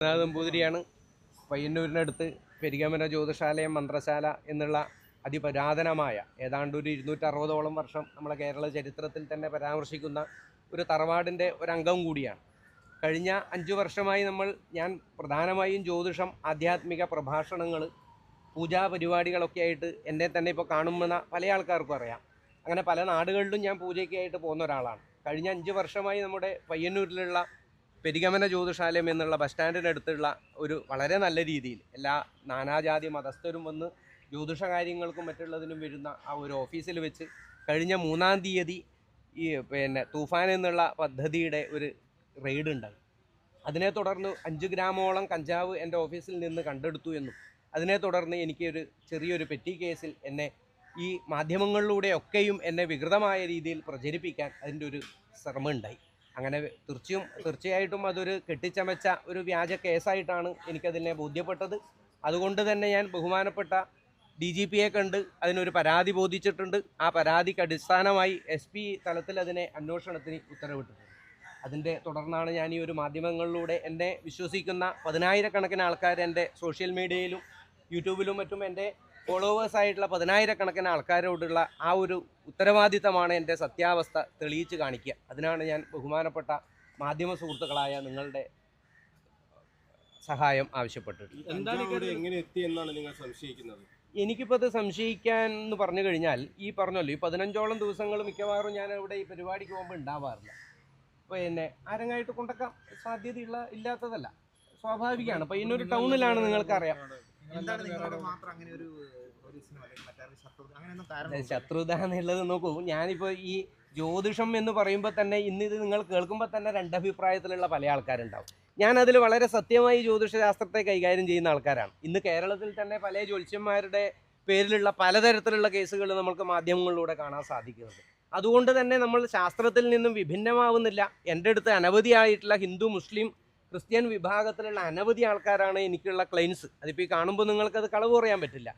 നമ്പൂതിരിയാണ്. പയ്യന്നൂരിനടുത്ത് പെരിഗമന ജ്യോതിഷാലയം മന്ത്രശാല എന്നുള്ള അതിപുരാതനമായ ഏതാണ്ട് ഒരു 260ഓളം വർഷം നമ്മളെ കേരള ചരിത്രത്തിൽ തന്നെ പരാമർശിക്കുന്ന ഒരു തറവാടിൻ്റെ ഒരംഗം കൂടിയാണ്. കഴിഞ്ഞ 5 വർഷമായി ഞാൻ പ്രധാനമായും ജ്യോതിഷം, ആധ്യാത്മിക പ്രഭാഷണങ്ങൾ, പൂജാ പരിപാടികളൊക്കെ ആയിട്ട് എന്നെ തന്നെ ഇപ്പോൾ കാണുന്ന പല ആൾക്കാർക്കും അറിയാം. അങ്ങനെ പല നാടുകളിലും ഞാൻ പൂജയ്ക്കായിട്ട് പോകുന്ന ഒരാളാണ്. കഴിഞ്ഞ 5 വർഷമായി നമ്മുടെ പയ്യന്നൂരിലുള്ള പെരിഗമന ജ്യോതിഷാലയം എന്നുള്ള ബസ് സ്റ്റാൻഡിനടുത്തുള്ള ഒരു വളരെ നല്ല രീതിയിൽ എല്ലാ നാനാജാതി മതസ്ഥരും വന്ന് ജ്യോതിഷ കാര്യങ്ങൾക്കും മറ്റുള്ളതിനും വരുന്ന ആ ഒരു ഓഫീസിൽ വെച്ച് കഴിഞ്ഞ 3-ാം തീയതി ഈ തൂഫാൻ എന്നുള്ള പദ്ധതിയുടെ ഒരു റെയ്ഡ് ഉണ്ടായി. അതിനെ തുടർന്ന് 5 ഗ്രാമോളം കഞ്ചാവ് എൻ്റെ ഓഫീസിൽ നിന്ന് കണ്ടെടുത്തു എന്നും അതിനെ തുടർന്ന് ചെറിയൊരു പെറ്റി കേസിൽ എന്നെ ഈ മാധ്യമങ്ങളിലൂടെയൊക്കെയും എന്നെ വികൃതമായ രീതിയിൽ പ്രചരിപ്പിക്കാൻ അതിൻ്റെ ഒരു ശ്രമമുണ്ടായി. അങ്ങനെ തീർച്ചയായിട്ടും അതൊരു കെട്ടിച്ചമച്ച ഒരു വ്യാജ കേസായിട്ടാണ് എനിക്കതിനെ ബോധ്യപ്പെട്ടത്. അതുകൊണ്ട് തന്നെ ഞാൻ ബഹുമാനപ്പെട്ട DGPയെ കണ്ട് അതിനൊരു പരാതി ബോധിച്ചിട്ടുണ്ട്. ആ പരാതിക്ക് അടിസ്ഥാനമായി SP തലത്തിൽ അതിനെ അന്വേഷണത്തിന് ഉത്തരവിട്ടിട്ടുണ്ട്. അതിൻ്റെ തുടർന്നാണ് ഞാൻ ഈ ഒരു മാധ്യമങ്ങളിലൂടെ എന്നെ വിശ്വസിക്കുന്ന 10,000-കണക്കിന് ആൾക്കാർ എൻ്റെ സോഷ്യൽ മീഡിയയിലും യൂട്യൂബിലും മറ്റും എൻ്റെ ഫോളോവേഴ്സായിട്ടുള്ള 10,000-കണക്കിന് ആൾക്കാരോടുള്ള ആ ഒരു ഉത്തരവാദിത്തമാണ് എൻ്റെ സത്യാവസ്ഥ തെളിയിച്ച് കാണിക്കുക. അതിനാണ് ഞാൻ ബഹുമാനപ്പെട്ട മാധ്യമ സുഹൃത്തുക്കളായ നിങ്ങളുടെ സഹായം ആവശ്യപ്പെട്ടിട്ടുള്ളത്. എങ്ങനെ എത്തി എന്നാണ് നിങ്ങൾ സംശയിക്കുന്നത്? എനിക്കിപ്പോൾ അത് സംശയിക്കാൻ എന്ന് പറഞ്ഞു കഴിഞ്ഞാൽ ഈ പറഞ്ഞല്ലോ, ഈ 15ഓളം ദിവസങ്ങൾ മിക്കവാറും ഞാൻ ഇവിടെ ഈ പരിപാടിക്ക് പോകുമ്പോൾ ഉണ്ടാവാറില്ല. ആരെങ്ങായിട്ട് കൊണ്ടൊക്കെ ഇല്ലാത്തതല്ല, സ്വാഭാവികമാണ്. പയ്യന്നൂർ ടൗണിലാണ്, നിങ്ങൾക്കറിയാം. ശത്രുത എന്നുള്ളത് നോക്കൂ, ഞാനിപ്പോൾ ഈ ജ്യോതിഷം എന്ന് പറയുമ്പോൾ തന്നെ ഇന്നിത് നിങ്ങൾ കേൾക്കുമ്പോൾ തന്നെ 2 അഭിപ്രായത്തിലുള്ള പല ആൾക്കാരുണ്ടാവും. ഞാനതിൽ വളരെ സത്യമായി ജ്യോതിഷശാസ്ത്രത്തെ കൈകാര്യം ചെയ്യുന്ന ആൾക്കാരാണ്. ഇന്ന് കേരളത്തിൽ തന്നെ പല ജ്യോത്സ്യന്മാരുടെ പേരിലുള്ള പലതരത്തിലുള്ള കേസുകൾ നമുക്ക് മാധ്യമങ്ങളിലൂടെ കാണാൻ സാധിക്കുന്നത്. അതുകൊണ്ട് തന്നെ നമ്മൾ ശാസ്ത്രത്തിൽ നിന്നും വിഭിന്നമാവുന്നില്ല. എൻ്റെ അടുത്ത് അനവധിയായിട്ടുള്ള ഹിന്ദു, മുസ്ലിം, ക്രിസ്ത്യൻ വിഭാഗത്തിലുള്ള അനവധി ആൾക്കാരാണ് എനിക്കുള്ള ക്ലെയിംസ്. അതിപ്പോൾ ഈ കാണുമ്പോൾ നിങ്ങൾക്കത് കളവ് പറയാൻ പറ്റില്ല.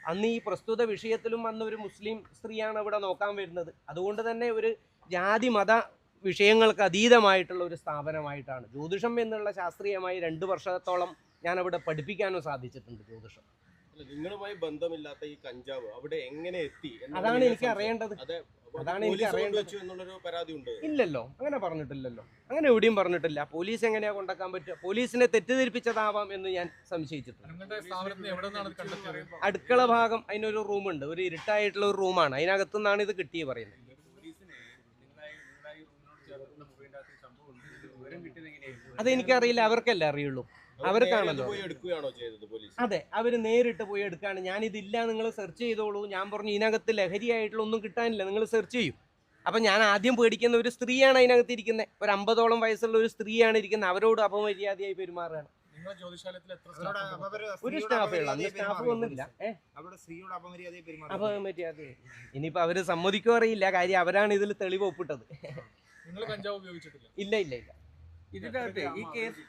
അന്ന് ഈ പ്രസ്തുത വിഷയത്തിലും അന്ന് ഒരു മുസ്ലിം സ്ത്രീയാണ് അവിടെ നോക്കാൻ വരുന്നത്. അതുകൊണ്ട് തന്നെ ഒരു ജാതി മത വിഷയങ്ങൾക്ക് അതീതമായിട്ടുള്ള ഒരു സ്ഥാപനമായിട്ടാണ് ജ്യോതിഷം എന്നുള്ള ശാസ്ത്രീയമായി 2 വർഷത്തോളം ഞാനവിടെ പഠിപ്പിക്കാനും സാധിച്ചിട്ടുണ്ട് ജ്യോതിഷം. നിങ്ങളുമായി ബന്ധമില്ലാത്ത ഈ കഞ്ചാവ് അവിടെ എങ്ങനെ എത്തി? അതാണ് എനിക്ക് അറിയേണ്ടത്. ഇല്ലല്ലോ, അങ്ങനെ പറഞ്ഞിട്ടില്ലല്ലോ, അങ്ങനെ എവിടെയും പറഞ്ഞിട്ടില്ല. പോലീസ് എങ്ങനെയാ കൊണ്ടാക്കാൻ പറ്റുക? പോലീസിനെ തെറ്റിദ്ധരിപ്പിച്ചതാവാം എന്ന് ഞാൻ സംശയിച്ചിട്ടുണ്ട്. അടുക്കള ഭാഗം, അതിനൊരു റൂമുണ്ട്, ഒരു ഇരുട്ടായിട്ടുള്ള ഒരു റൂമാണ്, അതിനകത്തുനിന്നാണ് ഇത് കിട്ടിയത് പറയുന്നത്. അതെനിക്കറിയില്ല, അവർക്കല്ലേ അറിയുള്ളൂ, അവർക്കാണല്ലോ. അതെ, അവർ നേരിട്ട് പോയി എടുക്കുകയാണ്. ഞാനിതില്ല, നിങ്ങൾ സെർച്ച് ചെയ്തോളൂ. ഞാൻ പറഞ്ഞു ഇതിനകത്ത് ലഹരിയായിട്ടുള്ള ഒന്നും കിട്ടാനില്ല, നിങ്ങൾ സെർച്ച് ചെയ്യൂ. അപ്പം ഞാൻ ആദ്യം പേടിക്കുന്ന ഒരു സ്ത്രീയാണ് അതിനകത്ത് ഇരിക്കുന്നത്, ഒരു 50ഓളം വയസ്സുള്ള ഒരു സ്ത്രീയാണ് ഇരിക്കുന്നത്. അവരോട് അപമര്യാദയായി പെരുമാറുകയാണ്. ഒരു സ്റ്റാഫ് വന്നില്ല, അപമര്യാദ. ഇനിയിപ്പോൾ അവർ സമ്മതിക്കോ അറിയില്ല, കാര്യം അവരാണ് ഇതിൽ തെളിവ് ഒപ്പിട്ടത്. ഇല്ല ഇല്ല ഇല്ല, ഇതിനകത്ത് ഈ കേസ്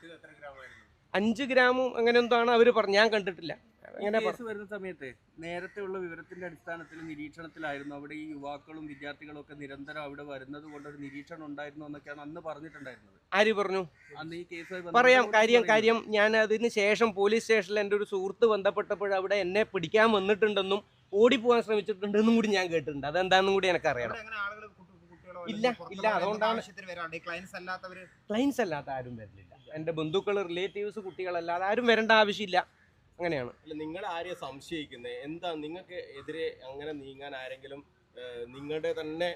5 ഗ്രാമും അങ്ങനെ എന്താണ് അവർ പറഞ്ഞു, ഞാൻ കണ്ടിട്ടില്ല. അങ്ങനെ വരുന്ന സമയത്ത് നേരത്തെ ഉള്ള വിവരത്തിന്റെ അടിസ്ഥാനത്തിൽ നിരീക്ഷണത്തിലായിരുന്നു. അവിടെ ഈ യുവാക്കളും വിദ്യാർത്ഥികളും ഒക്കെ നിരന്തരം അവിടെ വരുന്നത് കൊണ്ട് ഒരു നിരീക്ഷണം ഉണ്ടായിരുന്നു എന്നൊക്കെയാണ് അന്ന് പറഞ്ഞിട്ടുണ്ടായിരുന്നത്. ആര് പറഞ്ഞു? അന്ന് ഈ കേസ് പറയാം. കാര്യം ഞാൻ അതിന് ശേഷം പോലീസ് സ്റ്റേഷനിൽ എൻ്റെ ഒരു സുഹൃത്ത് ബന്ധപ്പെട്ടപ്പോൾ അവിടെ എന്നെ പിടിക്കാൻ വന്നിട്ടുണ്ടെന്നും ഓടിപ്പോകാൻ ശ്രമിച്ചിട്ടുണ്ടെന്നും കൂടി ഞാൻ കേട്ടിട്ടുണ്ട്. അതെന്താണെന്നും കൂടി എനിക്കറിയണം. ഇല്ല, അതുകൊണ്ടാണ് ക്ലൈൻസ് അല്ലാത്ത ആരും വരില്ല. എൻ്റെ ബന്ധുക്കൾ, റിലേറ്റീവ്സ്, കുട്ടികളല്ലാതെ ആരും വരേണ്ട ആവശ്യമില്ല. അങ്ങനെയാണ്. നിങ്ങൾ ആരെയും സംശയിക്കുന്നത്? എന്താ നിങ്ങൾക്ക് എതിരെ അങ്ങനെ നീങ്ങാൻ ആരെങ്കിലും നിങ്ങളുടെ തന്നെ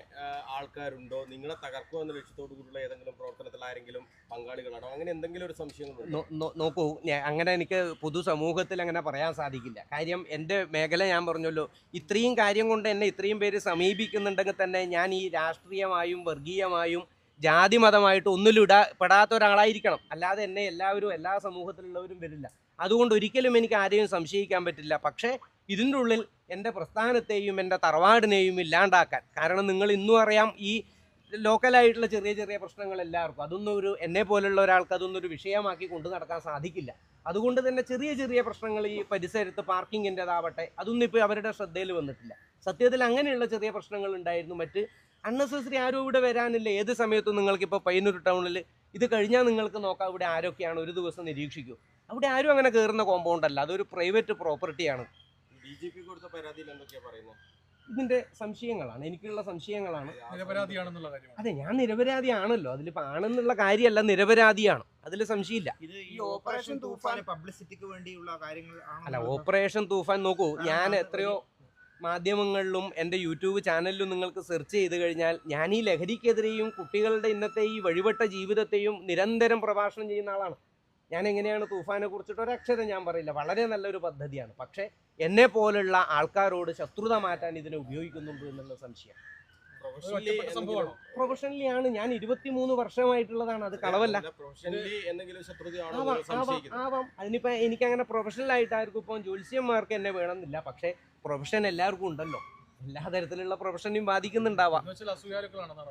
ആൾക്കാരുണ്ടോ? നിങ്ങളെ തകർക്കുക എന്ന ലക്ഷ്യത്തോടു കൂടിയുള്ള ഏതെങ്കിലും പ്രവർത്തനത്തിൽ ആരെങ്കിലും പങ്കാളികളാണോ? അങ്ങനെ എന്തെങ്കിലും ഒരു സംശയങ്ങളുണ്ടോ? നോക്കൂ, അങ്ങനെ എനിക്ക് പൊതുസമൂഹത്തിൽ അങ്ങനെ പറയാൻ സാധിക്കില്ല. കാര്യം എൻ്റെ മേഖല ഞാൻ പറഞ്ഞല്ലോ, ഇത്രയും കാര്യം കൊണ്ട് എന്നെ ഇത്രയും പേര് സമീപിക്കുന്നുണ്ടെങ്കിൽ തന്നെ ഞാൻ ഈ രാഷ്ട്രീയമായും വർഗീയമായും ജാതി മതമായിട്ട് ഒന്നിലും പെടാത്ത ഒരാളായിരിക്കണം. അല്ലാതെ എന്നെ എല്ലാവരും, എല്ലാ സമൂഹത്തിലുള്ളവരും വരില്ല. അതുകൊണ്ട് ഒരിക്കലും എനിക്ക് ആരെയും സംശയിക്കാൻ പറ്റില്ല. പക്ഷേ ഇതിൻ്റെ ഉള്ളിൽ എൻ്റെ പ്രസ്ഥാനത്തെയും എൻ്റെ തറവാടിനെയും ഇല്ലാണ്ടാക്കാൻ, കാരണം നിങ്ങൾ ഇന്നും അറിയാം, ഈ ലോക്കലായിട്ടുള്ള ചെറിയ പ്രശ്നങ്ങൾ എല്ലാവർക്കും, അതൊന്നും എന്നെ പോലുള്ള ഒരാൾക്ക് അതൊന്നും ഒരു വിഷയമാക്കി കൊണ്ടു നടക്കാൻ സാധിക്കില്ല. അതുകൊണ്ട് തന്നെ ചെറിയ പ്രശ്നങ്ങൾ, ഈ പരിസരത്ത് പാർക്കിങ്ങിൻ്റെതാവട്ടെ, അതൊന്നും ഇപ്പോൾ അവരുടെ ശ്രദ്ധയിൽ വന്നിട്ടില്ല. സത്യത്തിൽ അങ്ങനെയുള്ള ചെറിയ പ്രശ്നങ്ങൾ ഉണ്ടായിരുന്നു. മറ്റ് അൺനെസസറി ആരും ഇവിടെ വരാനില്ല. ഏത് സമയത്തും നിങ്ങൾക്കിപ്പോൾ പയ്യന്നൂർ ടൗണിൽ ഇത് കഴിഞ്ഞാൽ നിങ്ങൾക്ക് നോക്കാം ഇവിടെ ആരൊക്കെയാണ് ഒരു ദിവസം നിരീക്ഷിക്കൂ. അവിടെ ആരും അങ്ങനെ കയറുന്ന കോമ്പൗണ്ട് അല്ല, അതൊരു പ്രൈവറ്റ് പ്രോപ്പർട്ടിയാണ്. DGP കൊടുത്ത പരാതിയിൽ എന്തൊക്കെയാ പറയുന്നത്? ഇതിന്റെ സംശയങ്ങളാണ്, എനിക്കുള്ള സംശയങ്ങളാണ്. നിരപരാധിയാണെന്നുള്ള കാര്യമാണ്. അതെ, ഞാൻ നിരപരാധിയാണല്ലോ, അതിലിപ്പോ ആണെന്നുള്ള കാര്യമല്ല, നിരപരാധിയാണ്, അതിൽ സംശയമില്ല. ഇത് ഈ ഓപ്പറേഷൻ തൂഫാൻ പബ്ലിസിറ്റിക്ക് വേണ്ടിയുള്ള കാര്യങ്ങൾ അല്ല, ഓപ്പറേഷൻ തൂഫാൻ നോക്കൂ, ഞാൻ എത്രയോ മാധ്യമങ്ങളിലും എൻ്റെ യൂട്യൂബ് ചാനലിലും നിങ്ങൾക്ക് സെർച്ച് ചെയ്ത് കഴിഞ്ഞാൽ ഞാൻ ഈ ലഹരിക്കെതിരെയും കുട്ടികളുടെ ഇന്നത്തെ ഈ വഴിവട്ട ജീവിതത്തെയും നിരന്തരം പ്രഭാഷണം ചെയ്യുന്ന ആളാണ്. ഞാൻ എങ്ങനെയാണ് തൂഫാനെ കുറിച്ചിട്ട് ഒരക്ഷരം ഞാൻ പറയില്ല, വളരെ നല്ലൊരു പദ്ധതിയാണ്. പക്ഷേ എന്നെ പോലുള്ള ആൾക്കാരോട് ശത്രുത മാറ്റാൻ ഇതിനെ ഉപയോഗിക്കുന്നുണ്ട് എന്നുള്ള സംശയം. ഒറ്റപ്പെട്ട സംഭവമാണോ? പ്രൊഫഷണലി ആണ്, ഞാൻ 23 വർഷമായിട്ടുള്ളതാണ്, അത് കളവല്ല. പ്രൊഫഷണലി എന്തെങ്കിലും ശത്രുതയാണോ ആവാം നിങ്ങൾ സംശയിക്കുന്നത്? ആവാം. അതിനിപ്പോ എനിക്കങ്ങനെ പ്രൊഫഷണൽ ആയിട്ടായിരിക്കും ഇപ്പം ജ്യോത്സ്യന്മാർക്ക് എന്നെ വേണമെന്നില്ല, പക്ഷേ പ്രൊഫഷൻ എല്ലാവർക്കും ഉണ്ടല്ലോ, എല്ലാ തരത്തിലുള്ള പ്രൊഫഷനെയും ബാധിക്കുന്നുണ്ടാവാം. എന്നുവെച്ചാൽ അസൂയാലുക്കളാണെന്നാണ്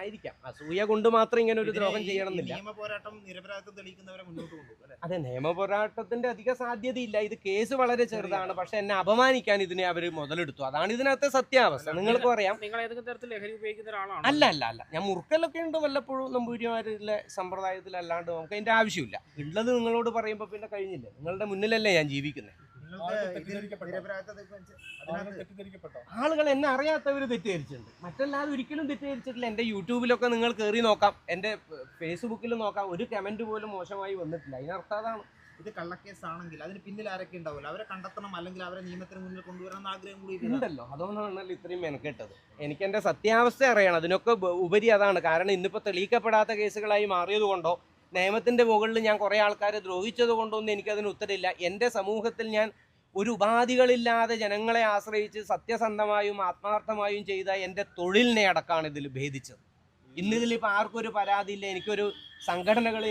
ആയിരിക്കാം. അസൂയ കൊണ്ട് മാത്രം ഇങ്ങനെ ഒരു ദ്രോഹം ചെയ്യണമെന്നില്ല. നിയമ പോരാട്ടം നിരപരാധിത്വം തെളിയിക്കുന്നവരെ മുന്നോട്ട് കൊണ്ടുപോകും അല്ലേ? അതെ, നിയമ പോരാട്ടത്തിന്റെ അധിക സാധ്യതയില്ല. ഇത് കേസ് വളരെ ചെറുതാണ്, പക്ഷെ എന്നെ അപമാനിക്കാൻ ഇതിനെ അവർ മുതലെടുത്തു. അതാണ് ഇതിനകത്തെ സത്യാവസ്ഥ. നിങ്ങൾക്ക് പറയാം. നിങ്ങൾ ഏതൊക്കെ തരത്തിൽ ലഹരി ഉപയോഗിക്കുന്ന ഒരാളാണ്? അല്ല, ഞാൻ മുറുക്കലൊക്കെ ഉണ്ട് വല്ലപ്പോഴും നമ്പൂരിമാരിലെ സമ്പ്രദായത്തിൽ, അല്ലാണ്ട് നമുക്ക് അതിന്റെ ആവശ്യമില്ല. ഉള്ളത് നിങ്ങളോട് പറയുമ്പോൾ പിന്നെ കഴിഞ്ഞില്ലേ, നിങ്ങളുടെ മുന്നിലല്ലേ ഞാൻ ജീവിക്കുന്നത്. തെറ്റിദ്ധരിക്കപ്പെട്ടോ? ആളുകൾ എന്നെ അറിയാത്തവർ തെറ്റിദ്ധരിച്ചിട്ടുണ്ട്, മറ്റല്ലാതെ ഒരിക്കലും തെറ്റിദ്ധരിച്ചിട്ടില്ല. എൻ്റെ യൂട്യൂബിലൊക്കെ നിങ്ങൾ കയറി നോക്കാം, എൻ്റെ ഫേസ്ബുക്കിൽ നോക്കാം, ഒരു കമന്റ് പോലും മോശമായി വന്നിട്ടില്ല. അതിനർത്ഥം അതാണ്. ഇത് കള്ളക്കേസ് ആണെങ്കിൽ അതിന് പിന്നിൽ ആരൊക്കെ ഉണ്ടാവില്ല, അവരെ കണ്ടെത്തണം, അല്ലെങ്കിൽ അവരെ നിയമത്തിന് മുന്നിൽ കൊണ്ടുവരണം എന്ന ആഗ്രഹം കൂടി ഉണ്ടല്ലോ. അതുകൊണ്ടാണല്ലോ ഇത്രയും മെനക്കെട്ടത്. എനിക്ക് എൻ്റെ സത്യാവസ്ഥ അറിയണം, അതിനൊക്കെ ഉപരി അതാണ്. കാരണം ഇന്നിപ്പോൾ തെളിയിക്കപ്പെടാത്ത കേസുകളായി മാറിയത് കൊണ്ടോ നിയമത്തിൻ്റെ മുകളിൽ ഞാൻ കുറേ ആൾക്കാരെ ദ്രോഹിച്ചത് കൊണ്ടോ ഒന്നും എനിക്കതിന് ഉത്തരമില്ല. എൻ്റെ സമൂഹത്തിൽ ഞാൻ ഒരു ഉപാധികളില്ലാതെ ജനങ്ങളെ ആശ്രയിച്ച് സത്യസന്ധമായും ആത്മാർത്ഥമായും ചെയ്ത എൻ്റെ തൊഴിലിനെ അടക്കമാണ് ഇതിൽ ഭേദിച്ചത്. ഇന്നിതിലിപ്പോൾ ആർക്കും ഒരു പരാതിയില്ല, എനിക്കൊരു സംഘടനകൾ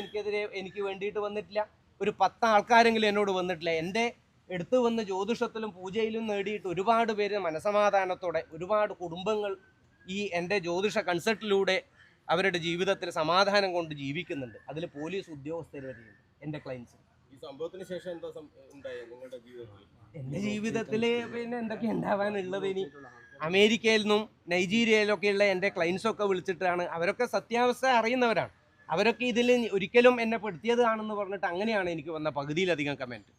എനിക്ക് വേണ്ടിയിട്ട് വന്നിട്ടില്ല, ഒരു 10 ആൾക്കാരെങ്കിലും എന്നോട് വന്നിട്ടില്ല. എൻ്റെ എടുത്തു വന്ന് ജ്യോതിഷത്തിലും പൂജയിലും നേടിയിട്ട് ഒരുപാട് പേര് മനസമാധാനത്തോടെ, ഒരുപാട് കുടുംബങ്ങൾ ഈ എൻ്റെ ജ്യോതിഷ കൺസൾട്ടിലൂടെ അവരുടെ ജീവിതത്തിൽ സമാധാനം കൊണ്ട് ജീവിക്കുന്നുണ്ട്. അതിൽ പോലീസ് ഉദ്യോഗസ്ഥർ വരെയുണ്ട് എൻ്റെ ക്ലയൻസ്. ഈ സംഭവത്തിന് ശേഷം എന്താ ഉണ്ടായത് നിങ്ങളുടെ ജീവിതത്തിൽ? എൻ്റെ ജീവിതത്തിൽ പിന്നെ എന്തൊക്കെ ഉണ്ടാവാനുള്ളത്? ഇനി അമേരിക്കയിൽ നിന്നും നൈജീരിയയിലൊക്കെയുള്ള എൻ്റെ ക്ലയൻസൊക്കെ വിളിച്ചിട്ടാണ്, അവരൊക്കെ സത്യാവസ്ഥ അറിയുന്നവരാണ്. അവരൊക്കെ ഇതിൽ ഒരിക്കലും എന്നെ പെടുത്തിയതാണെന്ന് പറഞ്ഞിട്ട് അങ്ങനെയാണ് എനിക്ക് വന്ന പകുതിയിലധികം കമൻറ്റ്.